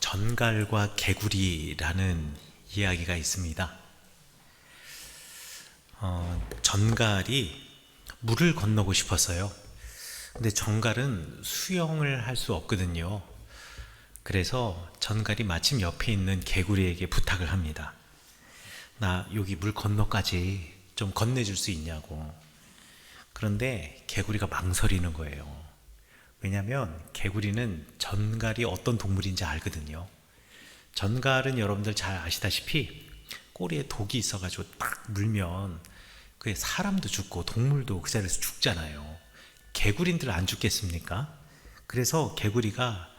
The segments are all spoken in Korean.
전갈과 개구리라는 이야기가 있습니다. 전갈이 물을 건너고 싶었어요. 근데 전갈은 수영을 할 수 없거든요. 그래서 전갈이 마침 옆에 있는 개구리에게 부탁을 합니다. 나 여기 물 건너까지 좀 건네줄 수 있냐고. 그런데 개구리가 망설이는 거예요. 왜냐하면 개구리는 전갈이 어떤 동물인지 알거든요. 전갈은 여러분들 잘 아시다시피 꼬리에 독이 있어가지고 딱 물면 그게 사람도 죽고 동물도 그 자리에서 죽잖아요. 개구리들 안 죽겠습니까? 그래서 개구리가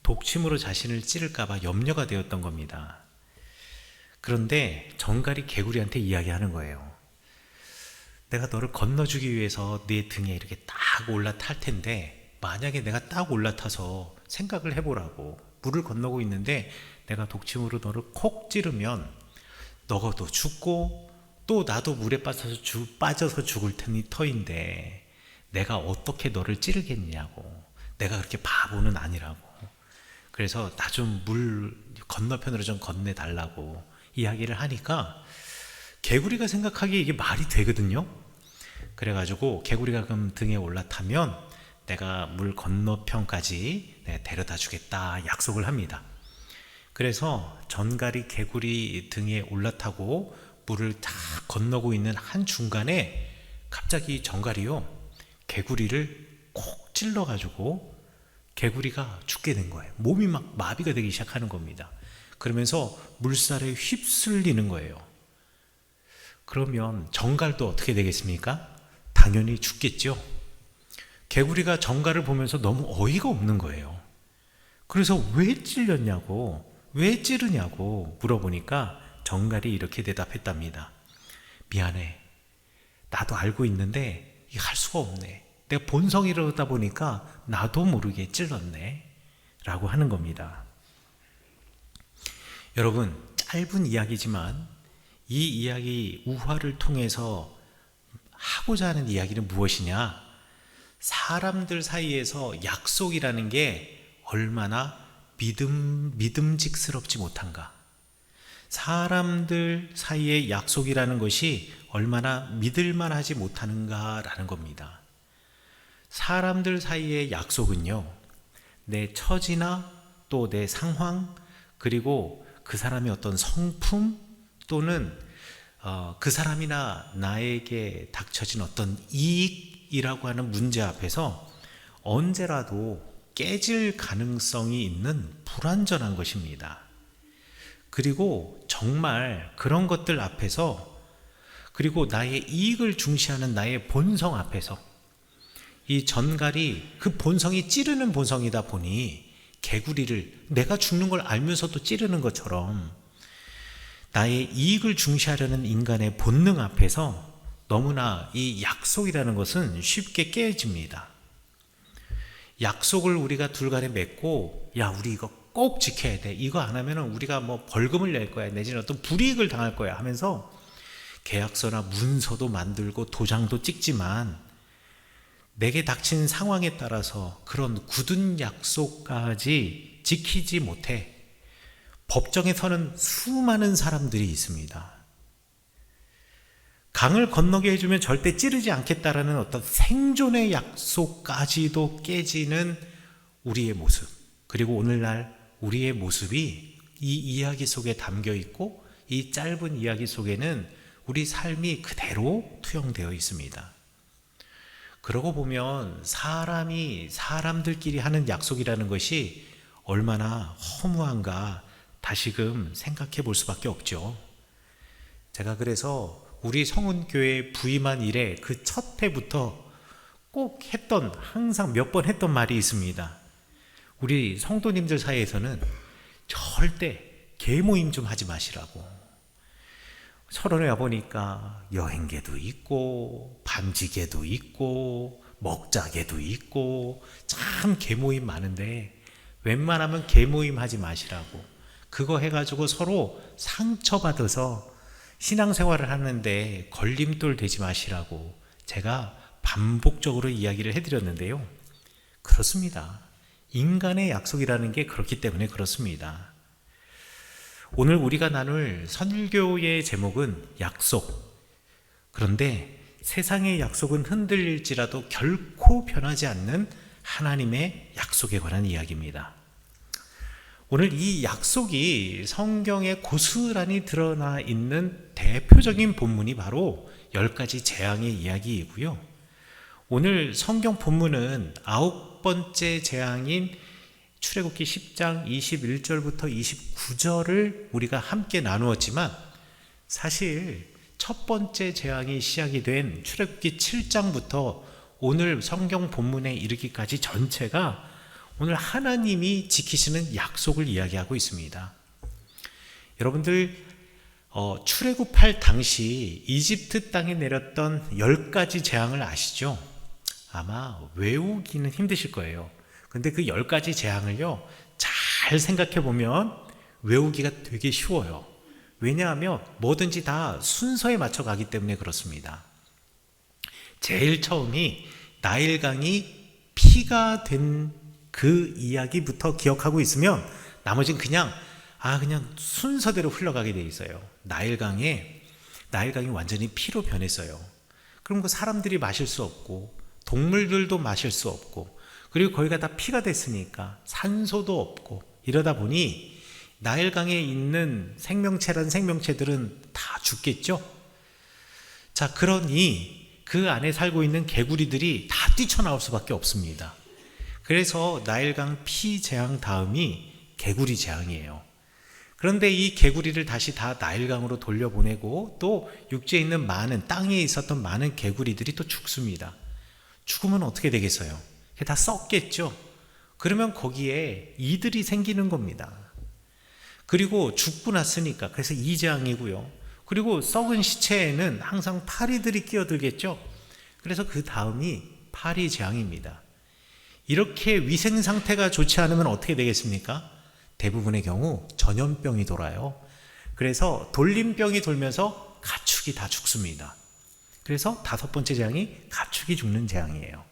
독침으로 자신을 찌를까봐 염려가 되었던 겁니다. 그런데 전갈이 개구리한테 이야기하는 거예요. 내가 너를 건너주기 위해서 네 등에 이렇게 딱 올라탈 텐데 만약에 내가 딱 올라타서 생각을 해보라고, 물을 건너고 있는데 내가 독침으로 너를 콕 찌르면 너도 죽고 또 나도 물에 빠져서 죽을 테니 터인데 내가 어떻게 너를 찌르겠냐고. 내가 그렇게 바보는 아니라고. 그래서 나 좀 물 건너편으로 좀 건네달라고 이야기를 하니까 개구리가 생각하기에 이게 말이 되거든요. 그래가지고 개구리가 그럼 등에 올라타면 내가 물 건너편까지 데려다 주겠다 약속을 합니다. 그래서 전갈이 개구리 등에 올라타고 물을 다 건너고 있는 한중간에 갑자기 전갈이요, 개구리를 콕 찔러가지고 개구리가 죽게 된 거예요. 몸이 막 마비가 되기 시작하는 겁니다. 그러면서 물살에 휩쓸리는 거예요. 그러면 전갈도 어떻게 되겠습니까? 당연히 죽겠죠. 개구리가 전갈을 보면서 너무 어이가 없는 거예요. 그래서 왜 찔렸냐고, 왜 찌르냐고 물어보니까 전갈이 이렇게 대답했답니다. 미안해. 나도 알고 있는데 이게 할 수가 없네. 내가 본성이러다 보니까 나도 모르게 찔렀네. 라고 하는 겁니다. 여러분, 짧은 이야기지만 이 이야기 우화를 통해서 하고자 하는 이야기는 무엇이냐? 사람들 사이에서 약속이라는 게 얼마나 믿음직스럽지 못한가? 사람들 사이의 약속이라는 것이 얼마나 믿을만하지 못하는가라는 겁니다. 사람들 사이의 약속은요, 내 처지나 또 내 상황, 그리고 그 사람의 어떤 성품 또는 그 사람이나 나에게 닥쳐진 어떤 이익이라고 하는 문제 앞에서 언제라도 깨질 가능성이 있는 불완전한 것입니다. 그리고 정말 그런 것들 앞에서, 그리고 나의 이익을 중시하는 나의 본성 앞에서, 이 전갈이 그 본성이 찌르는 본성이다 보니 개구리를 내가 죽는 걸 알면서도 찌르는 것처럼 나의 이익을 중시하려는 인간의 본능 앞에서 너무나 이 약속이라는 것은 쉽게 깨집니다. 약속을 우리가 둘간에 맺고, 야, 우리 이거 꼭 지켜야 돼. 이거 안 하면 우리가 뭐 벌금을 낼 거야. 내지는 어떤 불이익을 당할 거야 하면서 계약서나 문서도 만들고 도장도 찍지만 내게 닥친 상황에 따라서 그런 굳은 약속까지 지키지 못해 법정에 서는 수많은 사람들이 있습니다. 강을 건너게 해주면 절대 찌르지 않겠다라는 어떤 생존의 약속까지도 깨지는 우리의 모습, 그리고 오늘날 우리의 모습이 이 이야기 속에 담겨 있고, 이 짧은 이야기 속에는 우리 삶이 그대로 투영되어 있습니다. 그러고 보면 사람이 사람들끼리 하는 약속이라는 것이 얼마나 허무한가 다시금 생각해 볼 수밖에 없죠. 제가 그래서 우리 성운교회 부임한 이래 그 첫 해부터 꼭 했던, 항상 몇 번 했던 말이 있습니다. 우리 성도님들 사이에서는 절대 계모임 좀 하지 마시라고. 서론에 와보니까 여행계도 있고 반지계도 있고 먹자계도 있고 참 계모임 많은데 웬만하면 계모임 하지 마시라고. 그거 해가지고 서로 상처받아서 신앙생활을 하는데 걸림돌 되지 마시라고 제가 반복적으로 이야기를 해드렸는데요. 그렇습니다. 인간의 약속이라는 게 그렇기 때문에 그렇습니다. 오늘 우리가 나눌 선율교의 제목은 약속. 그런데 세상의 약속은 흔들릴지라도 결코 변하지 않는 하나님의 약속에 관한 이야기입니다. 오늘 이 약속이 성경에 고스란히 드러나 있는 대표적인 본문이 바로 10가지 재앙의 이야기이고요. 오늘 성경 본문은 9번째 재앙인 출애굽기 10장 21절부터 29절을 우리가 함께 나누었지만 사실 첫 번째 재앙이 시작이 된 출애굽기 7장부터 오늘 성경 본문에 이르기까지 전체가 오늘 하나님이 지키시는 약속을 이야기하고 있습니다. 여러분들 출애굽할 당시 이집트 땅에 내렸던 10가지 재앙을 아시죠? 아마 외우기는 힘드실 거예요. 근데 그 10가지 재앙을요, 잘 생각해 보면 외우기가 되게 쉬워요. 왜냐하면 뭐든지 다 순서에 맞춰 가기 때문에 그렇습니다. 제일 처음이 나일강이 피가 된 그 이야기부터 기억하고 있으면 나머지는 그냥 순서대로 흘러가게 돼 있어요. 나일강이 완전히 피로 변했어요. 그럼 그 사람들이 마실 수 없고 동물들도 마실 수 없고 그리고 거기가 다 피가 됐으니까 산소도 없고 이러다 보니 나일강에 있는 생명체란 생명체들은 다 죽겠죠. 자, 그러니 그 안에 살고 있는 개구리들이 다 뛰쳐나올 수밖에 없습니다. 그래서 나일강 피 재앙 다음이 개구리 재앙이에요. 그런데 이 개구리를 다시 다 나일강으로 돌려보내고 또 육지에 있는 땅에 있었던 많은 개구리들이 또 죽습니다. 죽으면 어떻게 되겠어요? 다 썩겠죠. 그러면 거기에 이들이 생기는 겁니다. 그리고 죽고 났으니까 그래서 이 재앙이고요. 그리고 썩은 시체에는 항상 파리들이 끼어들겠죠. 그래서 그 다음이 파리 재앙입니다. 이렇게 위생 상태가 좋지 않으면 어떻게 되겠습니까? 대부분의 경우 전염병이 돌아요. 그래서 돌림병이 돌면서 가축이 다 죽습니다. 그래서 5번째 재앙이 가축이 죽는 재앙이에요.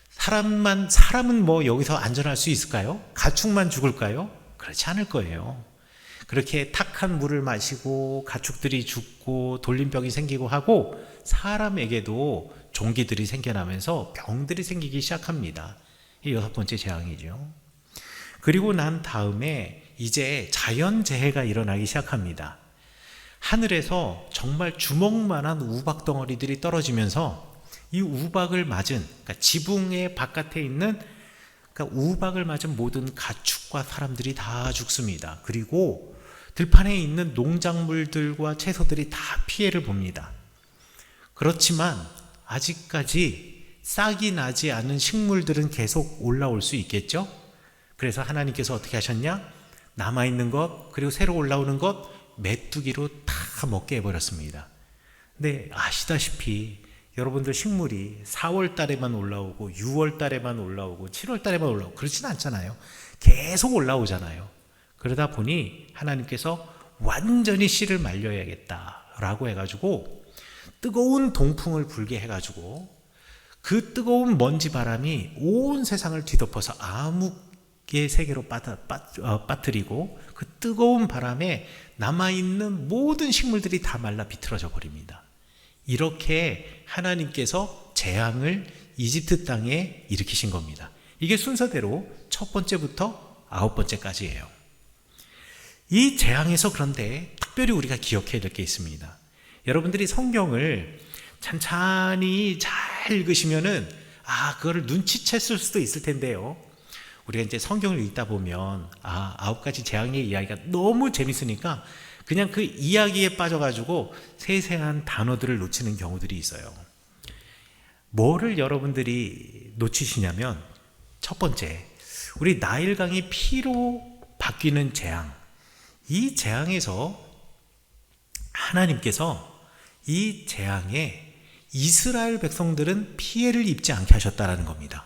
사람은 뭐 여기서 안전할 수 있을까요? 가축만 죽을까요? 그렇지 않을 거예요. 그렇게 탁한 물을 마시고 가축들이 죽고 돌림병이 생기고 하고 사람에게도 종기들이 생겨나면서 병들이 생기기 시작합니다. 이 6번째 재앙이죠. 그리고 난 다음에 이제 자연재해가 일어나기 시작합니다. 하늘에서 정말 주먹만한 우박 덩어리들이 떨어지면서 이 우박을 맞은, 그러니까 지붕의 바깥에 있는 우박을 맞은 모든 가축과 사람들이 다 죽습니다. 그리고 들판에 있는 농작물들과 채소들이 다 피해를 봅니다. 그렇지만 아직까지 싹이 나지 않은 식물들은 계속 올라올 수 있겠죠? 그래서 하나님께서 어떻게 하셨냐? 남아있는 것 그리고 새로 올라오는 것 메뚜기로 다 먹게 해버렸습니다. 근데 아시다시피 여러분들 식물이 4월 달에만 올라오고 6월 달에만 올라오고 7월 달에만 올라오고 그렇진 않잖아요. 계속 올라오잖아요. 그러다 보니 하나님께서 완전히 씨를 말려야겠다라고 해가지고 뜨거운 동풍을 불게 해가지고 그 뜨거운 먼지 바람이 온 세상을 뒤덮어서 암흑의 세계로 빠뜨리고 그 뜨거운 바람에 남아있는 모든 식물들이 다 말라 비틀어져 버립니다. 이렇게 하나님께서 재앙을 이집트 땅에 일으키신 겁니다. 이게 순서대로 첫 번째부터 9번째까지예요. 이 재앙에서 그런데 특별히 우리가 기억해야 될 게 있습니다. 여러분들이 성경을 찬찬히 잘 읽으시면은 그거를 눈치챘을 수도 있을 텐데요. 우리가 이제 성경을 읽다 보면 9가지 재앙의 이야기가 너무 재밌으니까 그냥 그 이야기에 빠져가지고 세세한 단어들을 놓치는 경우들이 있어요. 뭐를 여러분들이 놓치시냐면 첫 번째, 우리 나일강이 피로 바뀌는 재앙. 이 재앙에서 하나님께서 이 재앙에 이스라엘 백성들은 피해를 입지 않게 하셨다라는 겁니다.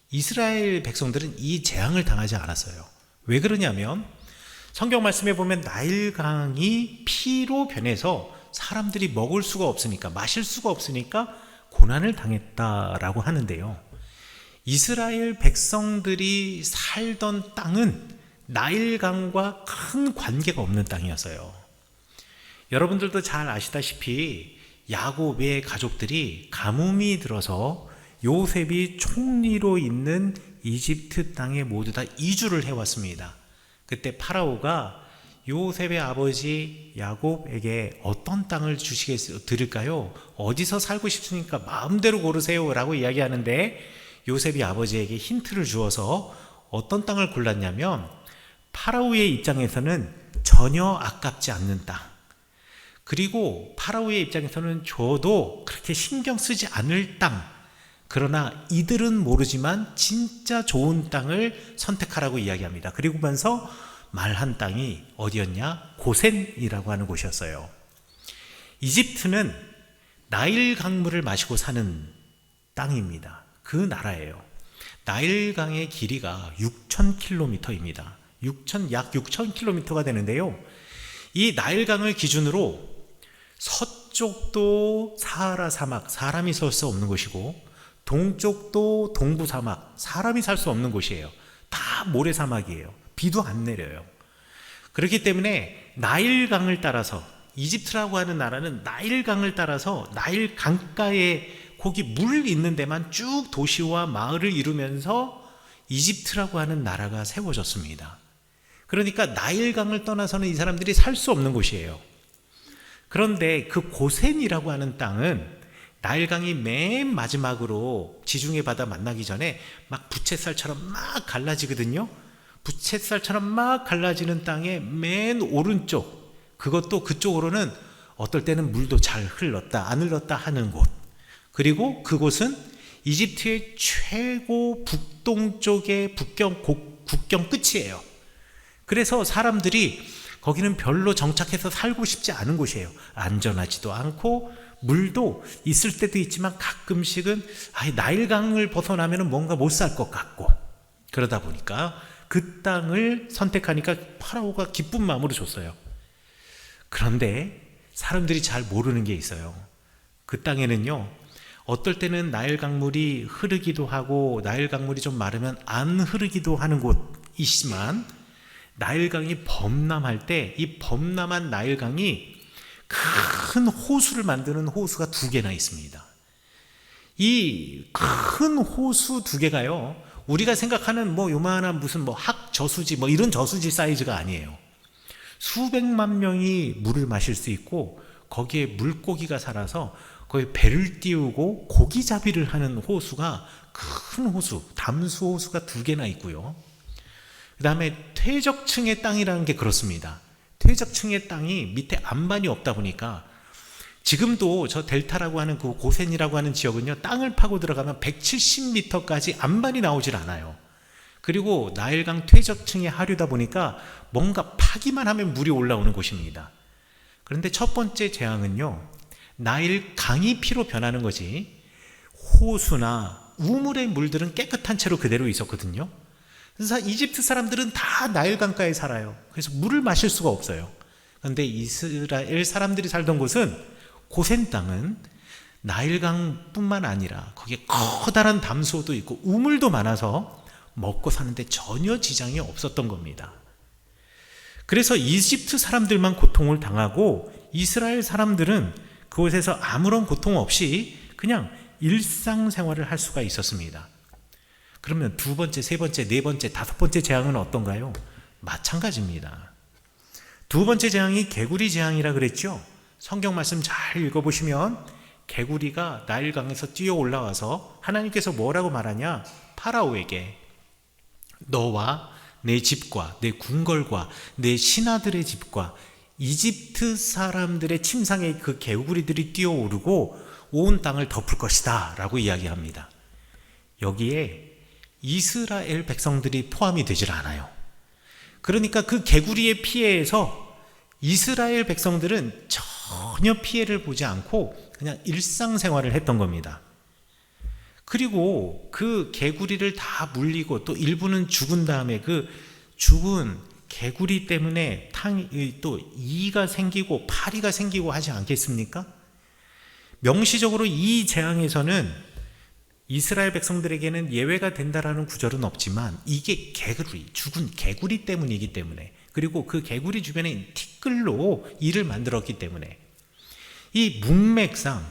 이스라엘 백성들은 이 재앙을 당하지 않았어요. 왜 그러냐면 성경 말씀에 보면 나일강이 피로 변해서 사람들이 먹을 수가 없으니까 마실 수가 없으니까 고난을 당했다라고 하는데요. 이스라엘 백성들이 살던 땅은 나일강과 큰 관계가 없는 땅이었어요. 여러분들도 잘 아시다시피 야곱의 가족들이 가뭄이 들어서 요셉이 총리로 있는 이집트 땅에 모두 다 이주를 해왔습니다. 그때 파라오가 요셉의 아버지 야곱에게 어떤 땅을 드릴까요? 어디서 살고 싶으니까 마음대로 고르세요 라고 이야기하는데, 요셉이 아버지에게 힌트를 주어서 어떤 땅을 골랐냐면 파라오의 입장에서는 전혀 아깝지 않는 땅, 그리고 파라오의 입장에서는 줘도 그렇게 신경 쓰지 않을 땅, 그러나 이들은 모르지만 진짜 좋은 땅을 선택하라고 이야기합니다. 그리고면서 말한 땅이 어디였냐? 고센이라고 하는 곳이었어요. 이집트는 나일 강물을 마시고 사는 땅입니다. 그 나라예요. 나일강의 길이가 6,000km입니다. 약 6,000km가 되는데요. 이 나일강을 기준으로 서쪽도 사하라 사막, 사람이 살 수 없는 곳이고, 동쪽도 동부 사막, 사람이 살 수 없는 곳이에요. 다 모래사막이에요. 비도 안 내려요. 그렇기 때문에 나일강을 따라서, 이집트라고 하는 나라는 나일강을 따라서 나일 강가에 거기 물 있는 데만 쭉 도시와 마을을 이루면서 이집트라고 하는 나라가 세워졌습니다. 그러니까 나일강을 떠나서는 이 사람들이 살 수 없는 곳이에요. 그런데 그 고센이라고 하는 땅은 나일강이 맨 마지막으로 지중해 바다 만나기 전에 막 부채살처럼 막 갈라지거든요. 부채살처럼 막 갈라지는 땅의 맨 오른쪽, 그것도 그쪽으로는 어떨 때는 물도 잘 흘렀다 안 흘렀다 하는 곳, 그리고 그곳은 이집트의 최고 북동쪽의 국경 끝이에요. 그래서 사람들이 거기는 별로 정착해서 살고 싶지 않은 곳이에요. 안전하지도 않고 물도 있을 때도 있지만 가끔씩은 나일강을 벗어나면 뭔가 못 살 것 같고, 그러다 보니까 그 땅을 선택하니까 파라오가 기쁜 마음으로 줬어요. 그런데 사람들이 잘 모르는 게 있어요. 그 땅에는요, 어떨 때는 나일 강물이 흐르기도 하고 나일 강물이 좀 마르면 안 흐르기도 하는 곳이지만, 나일강이 범람할 때 이 범람한 나일강이 큰 호수를 만드는 호수가 2개나 있습니다. 이 큰 호수 2개가요, 우리가 생각하는 요만한 무슨 학저수지 이런 저수지 사이즈가 아니에요. 수백만 명이 물을 마실 수 있고, 거기에 물고기가 살아서 거기 배를 띄우고 고기잡이를 하는 호수가, 큰 호수, 담수 호수가 2개나 있고요. 그 다음에 퇴적층의 땅이라는 게 그렇습니다. 퇴적층의 땅이 밑에 안반이 없다 보니까, 지금도 저 델타라고 하는 그 고센이라고 하는 지역은요, 땅을 파고 들어가면 170m까지 안반이 나오질 않아요. 그리고 나일강 퇴적층의 하류다 보니까 뭔가 파기만 하면 물이 올라오는 곳입니다. 그런데 첫 번째 재앙은요, 나일강이 피로 변하는 거지 호수나 우물의 물들은 깨끗한 채로 그대로 있었거든요. 그래서 이집트 사람들은 다 나일강가에 살아요. 그래서 물을 마실 수가 없어요. 그런데 이스라엘 사람들이 살던 곳은, 고센 땅은 나일강뿐만 아니라 거기에 커다란 담수도 있고 우물도 많아서 먹고 사는데 전혀 지장이 없었던 겁니다. 그래서 이집트 사람들만 고통을 당하고 이스라엘 사람들은 그곳에서 아무런 고통 없이 그냥 일상생활을 할 수가 있었습니다. 그러면 2번째, 3번째, 4번째, 5번째 재앙은 어떤가요? 마찬가지입니다. 2번째 재앙이 개구리 재앙이라 그랬죠. 성경 말씀 잘 읽어보시면 개구리가 나일강에서 뛰어 올라와서 하나님께서 뭐라고 말하냐? 파라오에게 너와 내 집과 내 궁궐과 내 신하들의 집과 이집트 사람들의 침상에 그 개구리들이 뛰어오르고 온 땅을 덮을 것이다 라고 이야기합니다. 여기에 이스라엘 백성들이 포함이 되질 않아요. 그러니까 그 개구리의 피해에서 이스라엘 백성들은 전혀 피해를 보지 않고 그냥 일상생활을 했던 겁니다. 그리고 그 개구리를 다 물리고 또 일부는 죽은 다음에 그 죽은 개구리 때문에 또 이가 생기고 파리가 생기고 하지 않겠습니까? 명시적으로 이 재앙에서는 이스라엘 백성들에게는 예외가 된다라는 구절은 없지만 이게 개구리, 죽은 개구리 때문이기 때문에, 그리고 그 개구리 주변에 티끌로 이를 만들었기 때문에 이 문맥상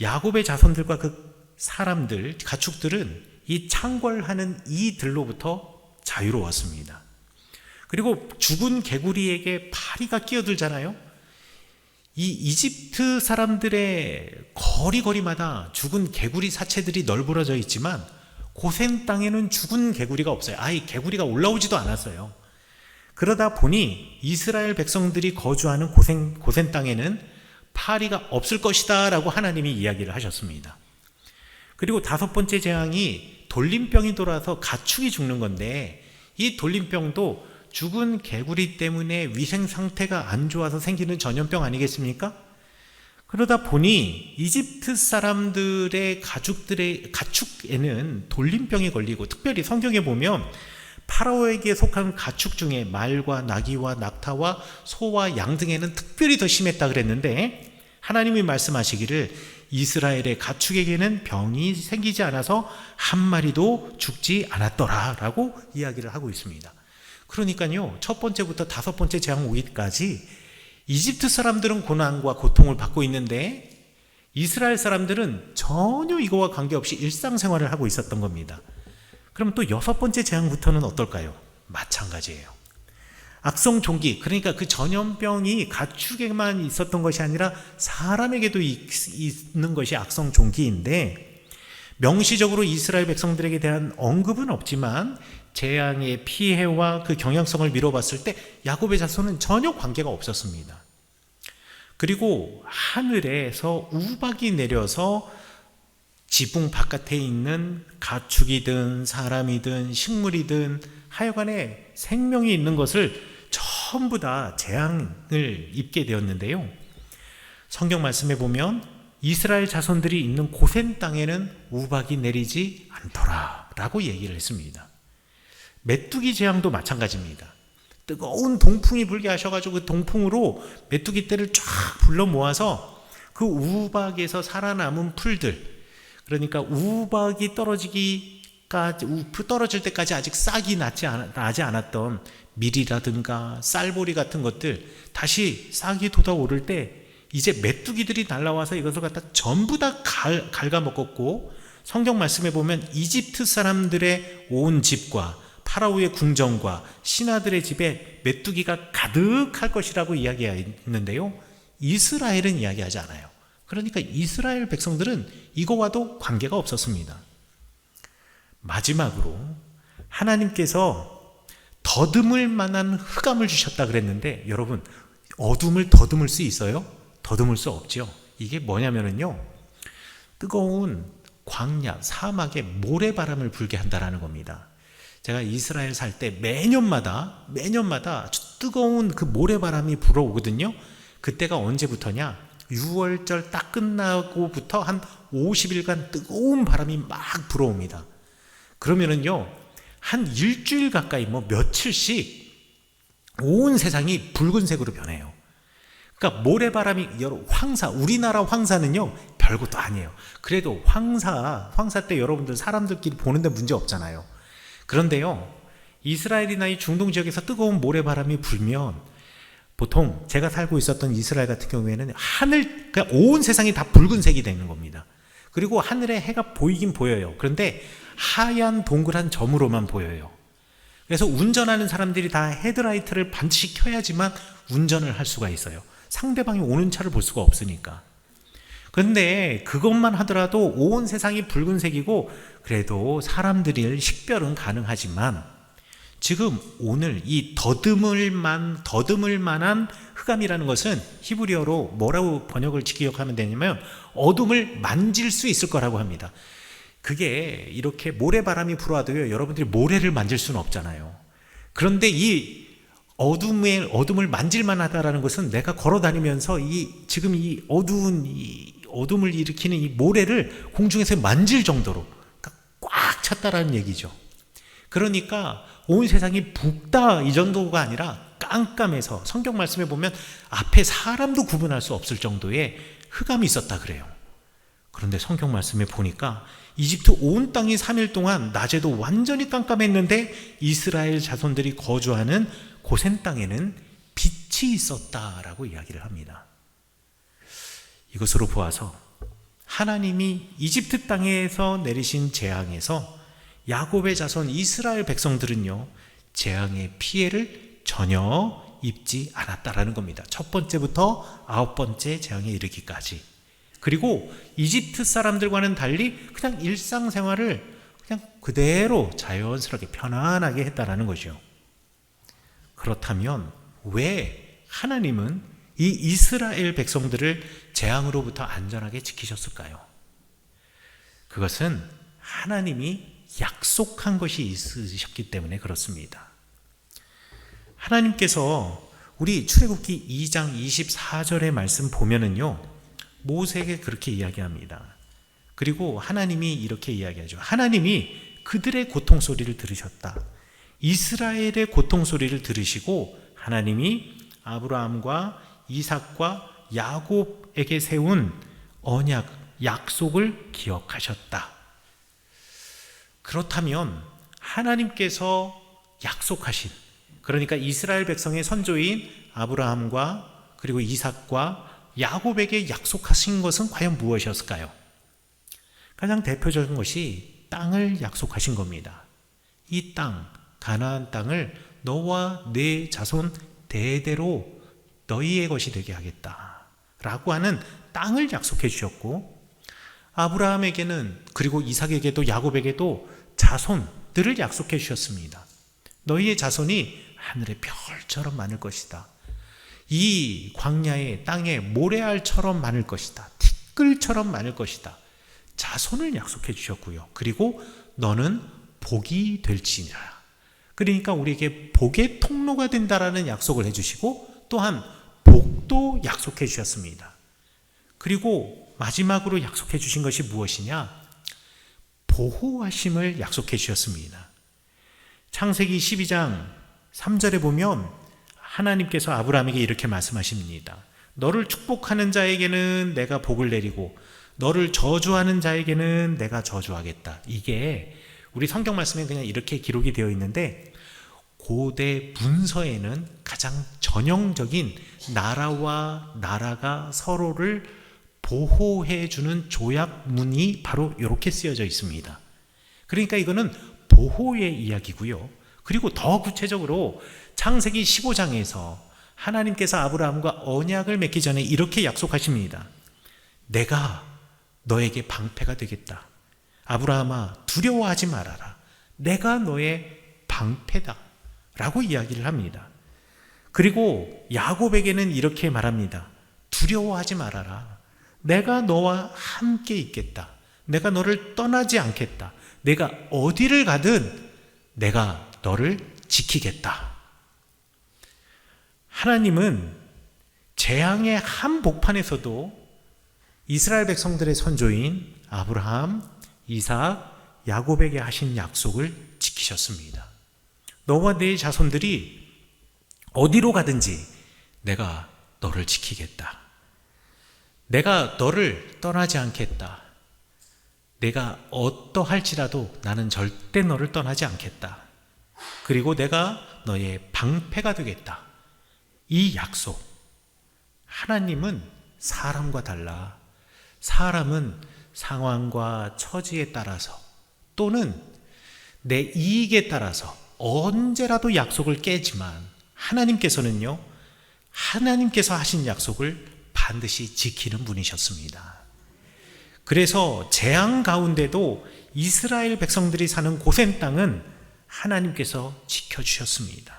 야곱의 자손들과 그 사람들, 가축들은 이 창궐하는 이들로부터 자유로웠습니다. 그리고 죽은 개구리에게 파리가 끼어들잖아요. 이 이집트 사람들의 거리마다 죽은 개구리 사체들이 널브러져 있지만 고센 땅에는 죽은 개구리가 없어요. 아예 개구리가 올라오지도 않았어요. 그러다 보니 이스라엘 백성들이 거주하는 고센 땅에는 파리가 없을 것이다 라고 하나님이 이야기를 하셨습니다. 그리고 5번째 재앙이 돌림병이 돌아서 가축이 죽는 건데, 이 돌림병도 죽은 개구리 때문에 위생 상태가 안 좋아서 생기는 전염병 아니겠습니까? 그러다 보니 이집트 사람들의 가축에는 돌림병이 걸리고, 특별히 성경에 보면 파라오에게 속한 가축 중에 말과 나귀와 낙타와 소와 양 등에는 특별히 더 심했다 그랬는데, 하나님이 말씀하시기를 이스라엘의 가축에게는 병이 생기지 않아서 한 마리도 죽지 않았더라 라고 이야기를 하고 있습니다. 그러니까요, 첫 번째부터 5번째 재앙 오기까지 이집트 사람들은 고난과 고통을 받고 있는데 이스라엘 사람들은 전혀 이거와 관계없이 일상생활을 하고 있었던 겁니다. 그럼 또 6번째 재앙부터는 어떨까요? 마찬가지예요. 악성 종기, 그러니까 그 전염병이 가축에만 있었던 것이 아니라 사람에게도 있는 것이 악성 종기인데, 명시적으로 이스라엘 백성들에게 대한 언급은 없지만 재앙의 피해와 그 경향성을 미뤄봤을 때 야곱의 자손은 전혀 관계가 없었습니다. 그리고 하늘에서 우박이 내려서 지붕 바깥에 있는 가축이든 사람이든 식물이든 하여간에 생명이 있는 것을 전부 다 재앙을 입게 되었는데요, 성경 말씀에 보면 이스라엘 자손들이 있는 고센 땅에는 우박이 내리지 않더라 라고 얘기를 했습니다. 메뚜기 재앙도 마찬가지입니다. 뜨거운 동풍이 불게 하셔가지고 그 동풍으로 메뚜기 떼를 쫙 불러 모아서 그 우박에서 살아남은 풀들, 그러니까 우박이 떨어질 때까지 아직 싹이 나지 않았던 밀이라든가 쌀보리 같은 것들, 다시 싹이 돋아오를 때 이제 메뚜기들이 날아와서 이것을 갖다 전부 다 갉아먹었고, 성경 말씀에 보면 이집트 사람들의 온 집과 파라오의 궁정과 신하들의 집에 메뚜기가 가득할 것이라고 이야기했는데요, 이스라엘은 이야기하지 않아요. 그러니까 이스라엘 백성들은 이거와도 관계가 없었습니다. 마지막으로 하나님께서 더듬을 만한 흑암을 주셨다 그랬는데, 여러분, 어둠을 더듬을 수 있어요? 더듬을 수 없죠. 이게 뭐냐면요, 뜨거운 광야, 사막에 모래바람을 불게 한다라는 겁니다. 제가 이스라엘 살 때 매년마다 아주 뜨거운 그 모래바람이 불어오거든요. 그때가 언제부터냐? 6월절 딱 끝나고부터 한 50일간 뜨거운 바람이 막 불어옵니다. 그러면은요, 한 일주일 가까이 며칠씩 온 세상이 붉은색으로 변해요. 그러니까 모래바람이, 황사, 우리나라 황사는요 별것도 아니에요. 그래도 황사 때 여러분들 사람들끼리 보는데 문제 없잖아요. 그런데요, 이스라엘이나 이 중동 지역에서 뜨거운 모래바람이 불면 보통 제가 살고 있었던 이스라엘 같은 경우에는 그러니까 온 세상이 다 붉은색이 되는 겁니다. 그리고 하늘에 해가 보이긴 보여요. 그런데 하얀 동그란 점으로만 보여요. 그래서 운전하는 사람들이 다 헤드라이트를 반드시 켜야지만 운전을 할 수가 있어요. 상대방이 오는 차를 볼 수가 없으니까. 그런데 그것만 하더라도 온 세상이 붉은색이고, 그래도 사람들이 식별은 가능하지만 지금 오늘 이 더듬을 만한 흑암이라는 것은 히브리어로 뭐라고 번역을 기억하면 되냐면 어둠을 만질 수 있을 거라고 합니다. 그게 이렇게 모래바람이 불어와도요, 여러분들이 모래를 만질 수는 없잖아요. 그런데 이 어둠을 만질만 하다라는 것은 내가 걸어 다니면서 지금 이 어둠을 일으키는 이 모래를 공중에서 만질 정도로 꽉 찼다라는 얘기죠. 그러니까 온 세상이 붓다 이 정도가 아니라 깜깜해서 성경 말씀에 보면 앞에 사람도 구분할 수 없을 정도의 흑암이 있었다 그래요. 그런데 성경 말씀에 보니까 이집트 온 땅이 3일 동안 낮에도 완전히 깜깜했는데 이스라엘 자손들이 거주하는 고센 땅에는 빛이 있었다라고 이야기를 합니다. 이것으로 보아서 하나님이 이집트 땅에서 내리신 재앙에서 야곱의 자손 이스라엘 백성들은요, 재앙의 피해를 전혀 입지 않았다라는 겁니다. 첫 번째부터 9번째 재앙에 이르기까지. 그리고 이집트 사람들과는 달리 그냥 일상생활을 그냥 그대로 자연스럽게 편안하게 했다라는 거죠. 그렇다면 왜 하나님은 이 이스라엘 백성들을 재앙으로부터 안전하게 지키셨을까요? 그것은 하나님이 약속한 것이 있으셨기 때문에 그렇습니다. 하나님께서 우리 출애굽기 2장 24절의 말씀 보면은요, 모세에게 그렇게 이야기합니다. 그리고 하나님이 이렇게 이야기하죠. 하나님이 그들의 고통 소리를 들으셨다. 이스라엘의 고통 소리를 들으시고 하나님이 아브라함과 이삭과 야곱에게 세운 언약, 약속을 기억하셨다. 그렇다면 하나님께서 약속하신, 그러니까 이스라엘 백성의 선조인 아브라함과 그리고 이삭과 야곱에게 약속하신 것은 과연 무엇이었을까요? 가장 대표적인 것이 땅을 약속하신 겁니다. 이 땅, 가나안 땅을 너와 네 자손 대대로 너희의 것이 되게 하겠다 라고 하는 땅을 약속해 주셨고, 아브라함에게는, 그리고 이삭에게도 야곱에게도 자손들을 약속해 주셨습니다. 너희의 자손이 하늘의 별처럼 많을 것이다. 이 광야의 땅에 모래알처럼 많을 것이다. 티끌처럼 많을 것이다. 자손을 약속해 주셨고요. 그리고 너는 복이 될지니라. 그러니까 우리에게 복의 통로가 된다라는 약속을 해주시고 또한 복도 약속해 주셨습니다. 그리고 마지막으로 약속해 주신 것이 무엇이냐? 보호하심을 약속해 주셨습니다. 창세기 12장 3절에 보면 하나님께서 아브라함에게 이렇게 말씀하십니다. 너를 축복하는 자에게는 내가 복을 내리고 너를 저주하는 자에게는 내가 저주하겠다. 이게 우리 성경 말씀에 그냥 이렇게 기록이 되어 있는데, 고대 문서에는 가장 전형적인 나라와 나라가 서로를 보호해주는 조약문이 바로 이렇게 쓰여져 있습니다. 그러니까 이거는 보호의 이야기고요. 그리고 더 구체적으로 창세기 15장에서 하나님께서 아브라함과 언약을 맺기 전에 이렇게 약속하십니다. 내가 너에게 방패가 되겠다. 아브라함아, 두려워하지 말아라. 내가 너의 방패다 라고 이야기를 합니다. 그리고 야곱에게는 이렇게 말합니다. 두려워하지 말아라. 내가 너와 함께 있겠다. 내가 너를 떠나지 않겠다. 내가 어디를 가든 내가 너를 지키겠다. 하나님은 재앙의 한복판에서도 이스라엘 백성들의 선조인 아브라함, 이삭, 야곱에게 하신 약속을 지키셨습니다. 너와 네 자손들이 어디로 가든지 내가 너를 지키겠다. 내가 너를 떠나지 않겠다. 내가 어떠할지라도 나는 절대 너를 떠나지 않겠다. 그리고 내가 너의 방패가 되겠다. 이 약속. 하나님은 사람과 달라. 사람은 상황과 처지에 따라서 또는 내 이익에 따라서 언제라도 약속을 깨지만, 하나님께서는요, 하나님께서 하신 약속을 반드시 지키는 분이셨습니다. 그래서 재앙 가운데도 이스라엘 백성들이 사는 고센 땅은 하나님께서 지켜주셨습니다.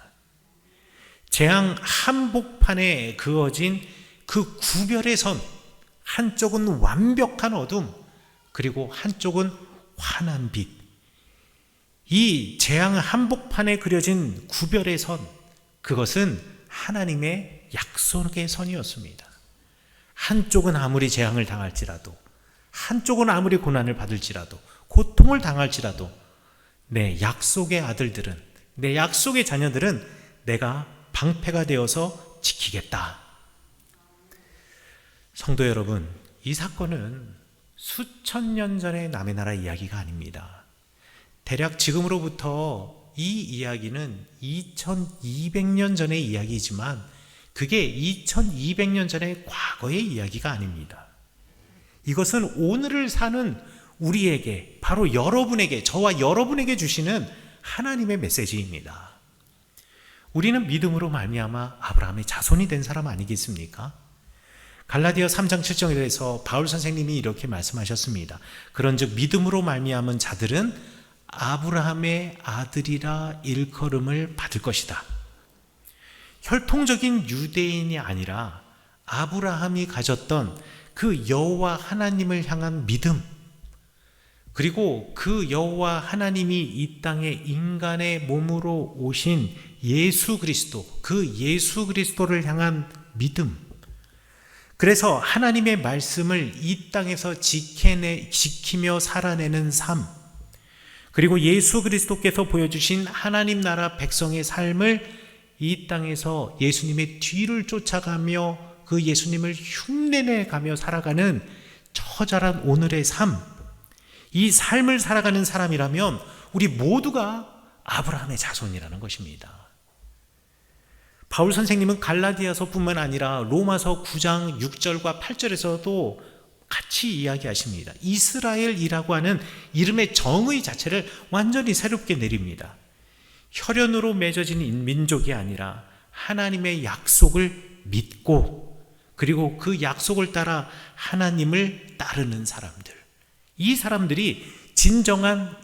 재앙 한복판에 그어진 그 구별의 선, 한쪽은 완벽한 어둠, 그리고 한쪽은 환한 빛. 이 재앙 한복판에 그려진 구별의 선, 그것은 하나님의 약속의 선이었습니다. 한쪽은 아무리 재앙을 당할지라도, 한쪽은 아무리 고난을 받을지라도, 고통을 당할지라도 내 약속의 아들들은, 내 약속의 자녀들은 내가 방패가 되어서 지키겠다. 성도 여러분, 이 사건은 수천 년 전의 남의 나라 이야기가 아닙니다. 대략 지금으로부터 이 이야기는 2200년 전의 이야기이지만 그게 2200년 전의 과거의 이야기가 아닙니다. 이것은 오늘을 사는 우리에게, 바로 여러분에게, 저와 여러분에게 주시는 하나님의 메시지입니다. 우리는 믿음으로 말미암아 아브라함의 자손이 된 사람 아니겠습니까? 갈라디아 3장 7절에서 바울 선생님이 이렇게 말씀하셨습니다. 그런즉 믿음으로 말미암은 자들은 아브라함의 아들이라 일컬음을 받을 것이다. 혈통적인 유대인이 아니라 아브라함이 가졌던 그 여호와 하나님을 향한 믿음, 그리고 그 여호와 하나님이 이 땅에 인간의 몸으로 오신 예수 그리스도, 그 예수 그리스도를 향한 믿음, 그래서 하나님의 말씀을 이 땅에서 지키며 살아내는 삶, 그리고 예수 그리스도께서 보여주신 하나님 나라 백성의 삶을 이 땅에서 예수님의 뒤를 쫓아가며 그 예수님을 흉내내가며 살아가는 처절한 오늘의 삶, 이 삶을 살아가는 사람이라면 우리 모두가 아브라함의 자손이라는 것입니다. 바울 선생님은 갈라디아서뿐만 아니라 로마서 9장 6절과 8절에서도 같이 이야기하십니다. 이스라엘이라고 하는 이름의 정의 자체를 완전히 새롭게 내립니다. 혈연으로 맺어진 민족이 아니라 하나님의 약속을 믿고 그리고 그 약속을 따라 하나님을 따르는 사람들, 이 사람들이 진정한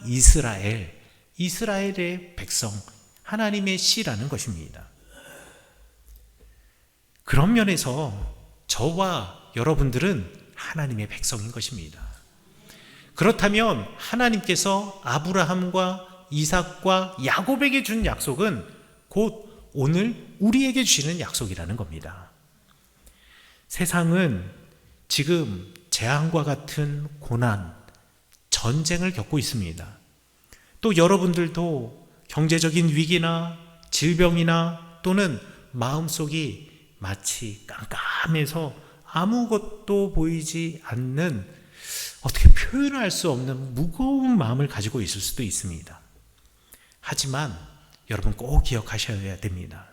이스라엘의 백성, 하나님의 씨라는 것입니다. 그런 면에서 저와 여러분들은 하나님의 백성인 것입니다. 그렇다면 하나님께서 아브라함과 이삭과 야곱에게 준 약속은 곧 오늘 우리에게 주시는 약속이라는 겁니다. 세상은 지금 재앙과 같은 고난, 전쟁을 겪고 있습니다. 또 여러분들도 경제적인 위기나 질병이나 또는 마음속이 마치 깜깜해서 아무것도 보이지 않는, 어떻게 표현할 수 없는 무거운 마음을 가지고 있을 수도 있습니다. 하지만 여러분 꼭 기억하셔야 됩니다.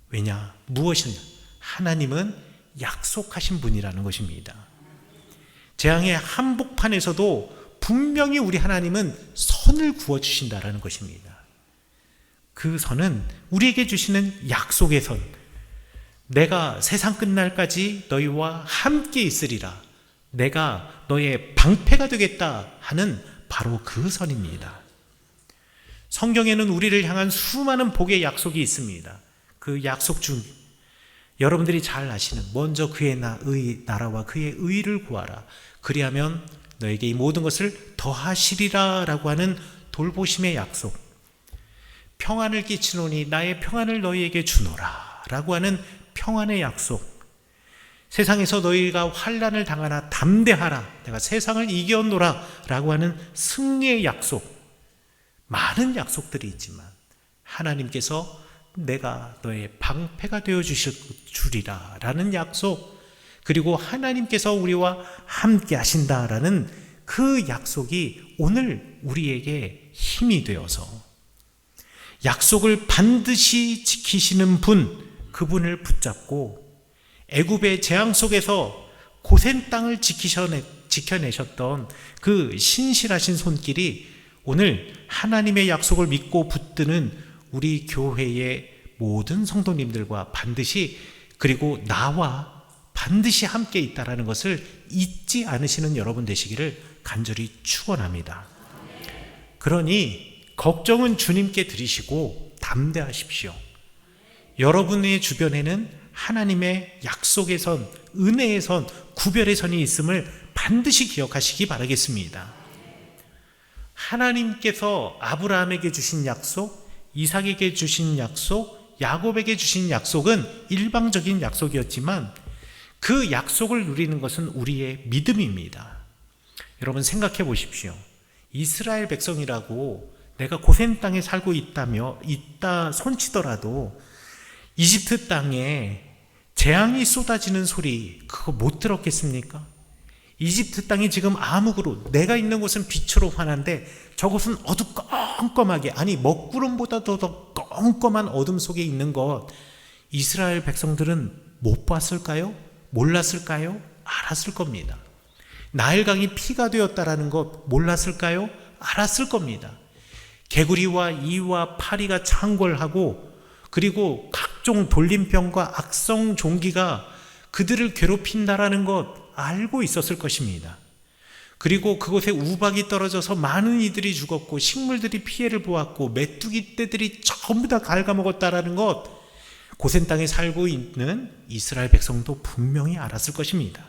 왜냐? 무엇이냐? 하나님은 약속하신 분이라는 것입니다. 재앙의 한복판에서도 분명히 우리 하나님은 선을 구워주신다라는 것입니다. 그 선은 우리에게 주시는 약속의 선, 내가 세상 끝날까지 너희와 함께 있으리라, 내가 너의 방패가 되겠다 하는 바로 그 선입니다. 성경에는 우리를 향한 수많은 복의 약속이 있습니다. 그 약속 중 여러분들이 잘 아시는, 먼저 그의 나라와 그의 의를 구하라, 그리하면 너에게 이 모든 것을 더하시리라 라고 하는 돌보심의 약속, 평안을 끼치노니 나의 평안을 너희에게 주노라 라고 하는 평안의 약속, 세상에서 너희가 환난을 당하나 담대하라, 내가 세상을 이겨노라 라고 하는 승리의 약속, 많은 약속들이 있지만 하나님께서 내가 너의 방패가 되어 주실 줄이라 라는 약속, 그리고 하나님께서 우리와 함께 하신다라는 그 약속이 오늘 우리에게 힘이 되어서 약속을 반드시 지키시는 분, 그분을 붙잡고 애굽의 재앙 속에서 고센 땅을 지켜내셨던 그 신실하신 손길이 오늘 하나님의 약속을 믿고 붙드는 우리 교회의 모든 성도님들과 반드시, 그리고 나와 반드시 함께 있다라는 것을 잊지 않으시는 여러분 되시기를 간절히 축원합니다. 그러니 걱정은 주님께 드리시고 담대하십시오. 여러분의 주변에는 하나님의 약속의 선, 은혜의 선, 구별의 선이 있음을 반드시 기억하시기 바라겠습니다. 하나님께서 아브라함에게 주신 약속, 이삭에게 주신 약속, 야곱에게 주신 약속은 일방적인 약속이었지만 그 약속을 누리는 것은 우리의 믿음입니다. 여러분 생각해 보십시오. 이스라엘 백성이라고 내가 고센 땅에 살고 있다 손치더라도 이집트 땅에 재앙이 쏟아지는 소리, 그거 못 들었겠습니까? 이집트 땅이 지금 암흑으로, 내가 있는 곳은 빛으로 환한데 저곳은 어두컴컴하게, 아니 먹구름보다도 더 껌껌한 어둠 속에 있는 것, 이스라엘 백성들은 못 봤을까요? 몰랐을까요? 알았을 겁니다. 나일강이 피가 되었다라는 것 몰랐을까요? 알았을 겁니다. 개구리와 이와 파리가 창궐하고, 그리고 각종 돌림병과 악성 종기가 그들을 괴롭힌다라는 것 알고 있었을 것입니다. 그리고 그곳에 우박이 떨어져서 많은 이들이 죽었고 식물들이 피해를 보았고 메뚜기 떼들이 전부 다 갉아먹었다라는 것, 고센 땅에 살고 있는 이스라엘 백성도 분명히 알았을 것입니다.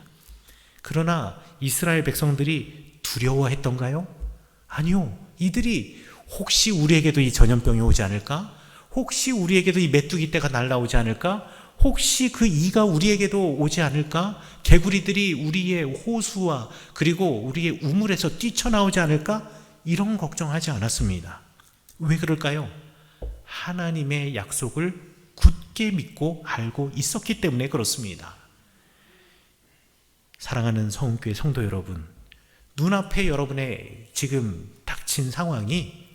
그러나 이스라엘 백성들이 두려워했던가요? 아니요. 이들이 혹시 우리에게도 이 전염병이 오지 않을까? 혹시 우리에게도 이 메뚜기 떼가 날아오지 않을까? 혹시 그 이가 우리에게도 오지 않을까? 개구리들이 우리의 호수와 그리고 우리의 우물에서 뛰쳐나오지 않을까? 이런 걱정하지 않았습니다. 왜 그럴까요? 하나님의 약속을 굳게 믿고 알고 있었기 때문에 그렇습니다. 사랑하는 성은교회 성도 여러분, 눈앞에 여러분의 지금 닥친 상황이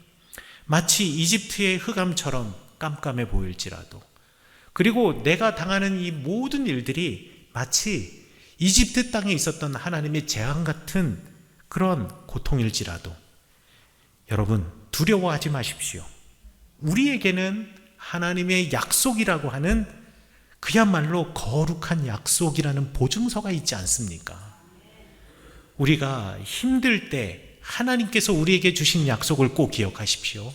마치 이집트의 흑암처럼 깜깜해 보일지라도, 그리고 내가 당하는 이 모든 일들이 마치 이집트 땅에 있었던 하나님의 재앙 같은 그런 고통일지라도 여러분 두려워하지 마십시오. 우리에게는 하나님의 약속이라고 하는 그야말로 거룩한 약속이라는 보증서가 있지 않습니까? 우리가 힘들 때 하나님께서 우리에게 주신 약속을 꼭 기억하십시오.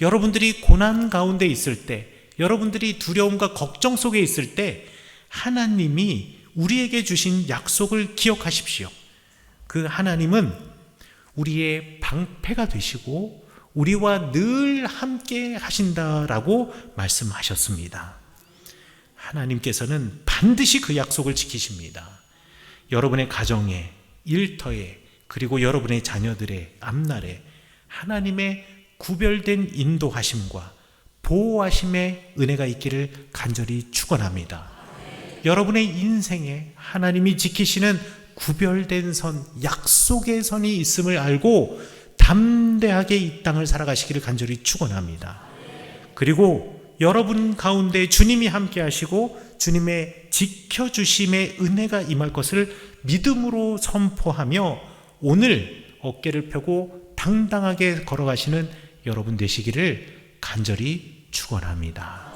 여러분들이 고난 가운데 있을 때, 여러분들이 두려움과 걱정 속에 있을 때 하나님이 우리에게 주신 약속을 기억하십시오. 그 하나님은 우리의 방패가 되시고 우리와 늘 함께 하신다라고 말씀하셨습니다. 하나님께서는 반드시 그 약속을 지키십니다. 여러분의 가정에, 일터에, 그리고 여러분의 자녀들의 앞날에 하나님의 구별된 인도하심과 보호하심의 은혜가 있기를 간절히 축원합니다. 여러분의 인생에 하나님이 지키시는 구별된 선, 약속의 선이 있음을 알고 담대하게 이 땅을 살아가시기를 간절히 축원합니다. 그리고 여러분 가운데 주님이 함께 하시고 주님의 지켜주심의 은혜가 임할 것을 믿음으로 선포하며 오늘 어깨를 펴고 당당하게 걸어가시는 여러분 되시기를 간절히 축원합니다.